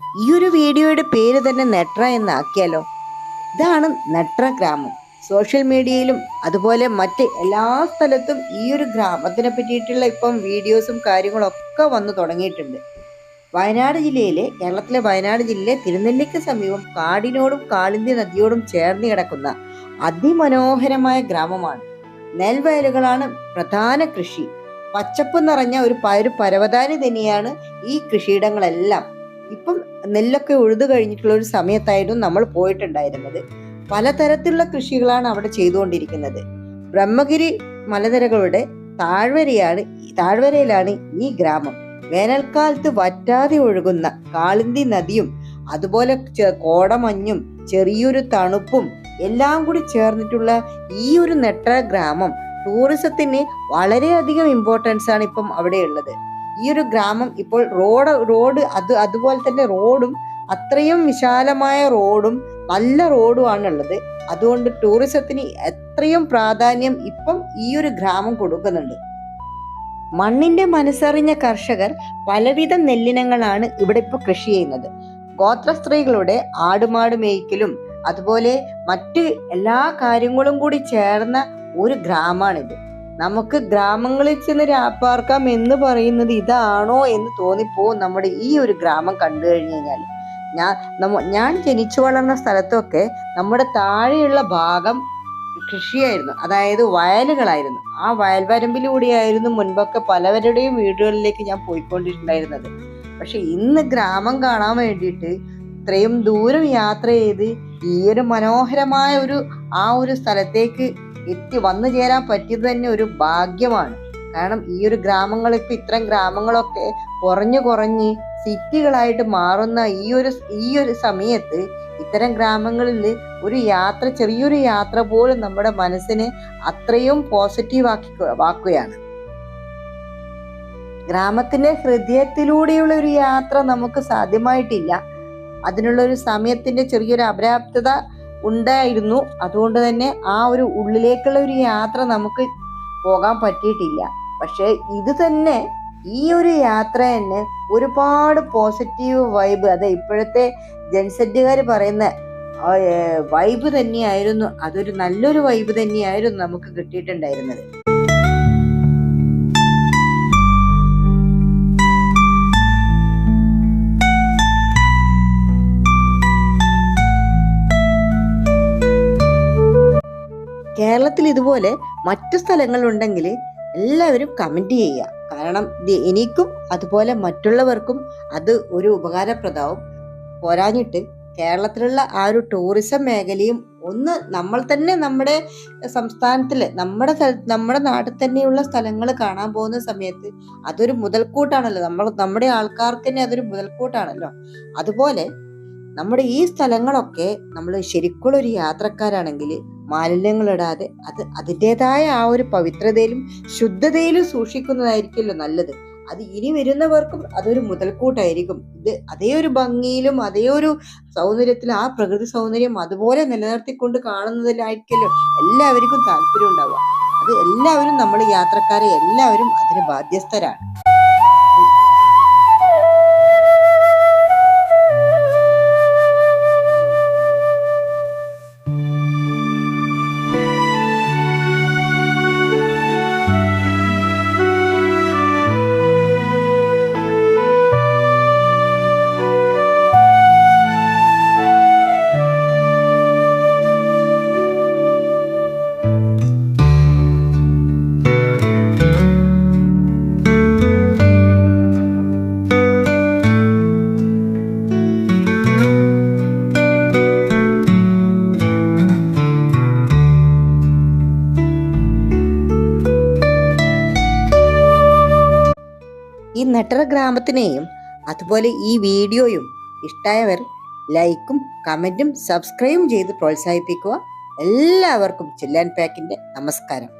ഈ ഒരു വീഡിയോയുടെ പേര് തന്നെ നെട്ര എന്നാക്കിയാലോ? ഇതാണ് നെട്ര ഗ്രാമം. സോഷ്യൽ മീഡിയയിലും അതുപോലെ മറ്റ് എല്ലാ സ്ഥലത്തും ഈ ഒരു ഗ്രാമത്തിനെ പറ്റിയിട്ടുള്ള ഇപ്പം വീഡിയോസും കാര്യങ്ങളൊക്കെ വന്നു തുടങ്ങിയിട്ടുണ്ട്. കേരളത്തിലെ വയനാട് ജില്ലയിലെ തിരുനെല്ലിക്ക് സമീപം കാടിനോടും കാളിന്തി നദിയോടും ചേർന്ന് കിടക്കുന്ന അതിമനോഹരമായ ഗ്രാമമാണ്. നെൽവയലുകളാണ് പ്രധാന കൃഷി. പച്ചപ്പ് നിറഞ്ഞ ഒരു പരവതാനി തന്നെയാണ് ഈ കൃഷിയിടങ്ങളെല്ലാം. ഇപ്പം നെല്ലൊക്കെ ഉഴുതു കഴിഞ്ഞിട്ടുള്ള ഒരു സമയത്തായിരുന്നു നമ്മൾ പോയിട്ടുണ്ടായിരുന്നത്. പലതരത്തിലുള്ള കൃഷികളാണ് അവിടെ ചെയ്തുകൊണ്ടിരിക്കുന്നത്. ബ്രഹ്മഗിരി മലനിരകളുടെ താഴ്വരയിലാണ് ഈ ഗ്രാമം. വേനൽക്കാലത്ത് വറ്റാതെ ഒഴുകുന്ന കാളിന്തി നദിയും അതുപോലെ കോടമഞ്ഞും ചെറിയൊരു തണുപ്പും എല്ലാം കൂടി ചേർന്നിട്ടുള്ള ഈ ഒരു നെട്ര ഗ്രാമം ടൂറിസത്തിന് വളരെയധികം ഇമ്പോർട്ടൻസ് ആണ് ഇപ്പം അവിടെ ഉള്ളത്. ഈ ഒരു ഗ്രാമം ഇപ്പോൾ റോഡ് അതുപോലെ തന്നെ റോഡും അത്രയും വിശാലമായ റോഡും നല്ല റോഡും ആണുള്ളത്. അതുകൊണ്ട് ടൂറിസത്തിന് എത്രയും പ്രാധാന്യം ഇപ്പം ഈ ഒരു ഗ്രാമം കൊടുക്കുന്നുണ്ട്. മണ്ണിന്റെ മനസ്സറിഞ്ഞ കർഷകർ പലവിധ നെല്ലിനങ്ങളാണ് ഇവിടെ ഇപ്പോൾ കൃഷി ചെയ്യുന്നത്. ഗോത്ര സ്ത്രീകളുടെ ആടുമാട് മേയ്ക്കലും അതുപോലെ മറ്റ് എല്ലാ കാര്യങ്ങളും കൂടി ചേർന്ന ഒരു ഗ്രാമമാണിത്. നമുക്ക് ഗ്രാമങ്ങളിൽ ചെന്ന് രാപ്പാർക്കാം എന്ന് പറയുന്നത് ഇതാണോ എന്ന് തോന്നിപ്പോവും നമ്മുടെ ഈ ഒരു ഗ്രാമം കണ്ടു കഴിഞ്ഞു കഴിഞ്ഞാൽ. ഞാൻ ജനിച്ചു വളർന്ന സ്ഥലത്തൊക്കെ നമ്മുടെ താഴെയുള്ള ഭാഗം കൃഷിയായിരുന്നു, അതായത് വയലുകളായിരുന്നു. ആ വയൽവരമ്പിലൂടെയായിരുന്നു മുൻപൊക്കെ പലവരുടെയും വീടുകളിലേക്ക് ഞാൻ പോയിക്കൊണ്ടിട്ടുണ്ടായിരുന്നത്. പക്ഷെ ഇന്ന് ഗ്രാമം കാണാൻ വേണ്ടിയിട്ട് ഇത്രയും ദൂരം യാത്ര ചെയ്ത് ഈ ഒരു മനോഹരമായ ഒരു സ്ഥലത്തേക്ക് വന്നു ചേരാൻ പറ്റിയത് തന്നെ ഒരു ഭാഗ്യമാണ്. കാരണം ഈ ഒരു ഇത്തരം ഗ്രാമങ്ങളൊക്കെ കുറഞ്ഞ് സിറ്റികളായിട്ട് മാറുന്ന ഈ ഒരു സമയത്ത് ഇത്തരം ഗ്രാമങ്ങളിൽ ചെറിയൊരു യാത്ര പോലും നമ്മുടെ മനസ്സിനെ അത്രയും പോസിറ്റീവ് ആക്കുകയാണ്. ഗ്രാമത്തിന്റെ ഹൃദയത്തിലൂടെയുള്ള ഒരു യാത്ര നമുക്ക് സാധ്യമായിട്ടില്ല. അതിനുള്ള ഒരു സമയത്തിന്റെ ചെറിയൊരു അപര്യാപ്തത ഉണ്ടായിരുന്നു. അതുകൊണ്ട് തന്നെ ആ ഒരു ഉള്ളിലേക്കുള്ള ഒരു യാത്ര നമുക്ക് പോകാൻ പറ്റിയിട്ടില്ല. പക്ഷെ ഇത് തന്നെ ഈ ഒരു യാത്ര തന്നെ ഒരുപാട് പോസിറ്റീവ് വൈബ്, ഇപ്പോഴത്തെ ജൻസെറ്റുകാർ പറയുന്ന വൈബ് തന്നെയായിരുന്നു. അതൊരു നല്ലൊരു വൈബ് തന്നെയായിരുന്നു നമുക്ക് കിട്ടിയിട്ടുണ്ടായിരുന്നത്. കേരളത്തിൽ ഇതുപോലെ മറ്റു സ്ഥലങ്ങളുണ്ടെങ്കിൽ എല്ലാവരും കമന്റ് ചെയ്യുക. കാരണം എനിക്കും അതുപോലെ മറ്റുള്ളവർക്കും അത് ഒരു ഉപകാരപ്രദമാവും. പോരാഞ്ഞിട്ട് കേരളത്തിലുള്ള ആ ഒരു ടൂറിസം മേഖലയും നമ്മൾ തന്നെ നമ്മുടെ സംസ്ഥാനത്തില് നമ്മുടെ നാട്ടിൽ തന്നെയുള്ള സ്ഥലങ്ങൾ കാണാൻ പോകുന്ന സമയത്ത് അതൊരു മുതൽക്കൂട്ടാണല്ലോ. നമ്മുടെ ആൾക്കാർക്ക് തന്നെ അതൊരു മുതൽക്കൂട്ടാണല്ലോ. അതുപോലെ നമ്മുടെ ഈ സ്ഥലങ്ങളൊക്കെ നമ്മൾ ശരിക്കുള്ള ഒരു യാത്രക്കാരാണെങ്കിൽ മാലിന്യങ്ങൾ ഇടാതെ അതിൻ്റെതായ ആ ഒരു പവിത്രതയിലും ശുദ്ധതയിലും സൂക്ഷിക്കുന്നതായിരിക്കുമല്ലോ നല്ലത്. അത് ഇനി വരുന്നവർക്കും അതൊരു മുതൽക്കൂട്ടായിരിക്കും. അതേ ഒരു ഭംഗിയിലും അതേ ഒരു സൗന്ദര്യത്തിലും ആ പ്രകൃതി സൗന്ദര്യം അതുപോലെ നിലനിർത്തിക്കൊണ്ട് കാണുന്നതിലായിരിക്കുമല്ലോ എല്ലാവർക്കും താല്പര്യം ഉണ്ടാവുക. അത് എല്ലാവരും നമ്മൾ യാത്രക്കാരെ എല്ലാവരും അതിന് ബാധ്യസ്ഥരാണ്. ഈ നെട്ര ഗ്രാമത്തിനെയും അതുപോലെ ഈ വീഡിയോയും ഇഷ്ടമായവർ ലൈക്കും കമന്റും സബ്സ്ക്രൈബും ചെയ്ത് പ്രോത്സാഹിപ്പിക്കുക. എല്ലാവർക്കും ചില്ലാൻ പാക്കിന്റെ നമസ്കാരം.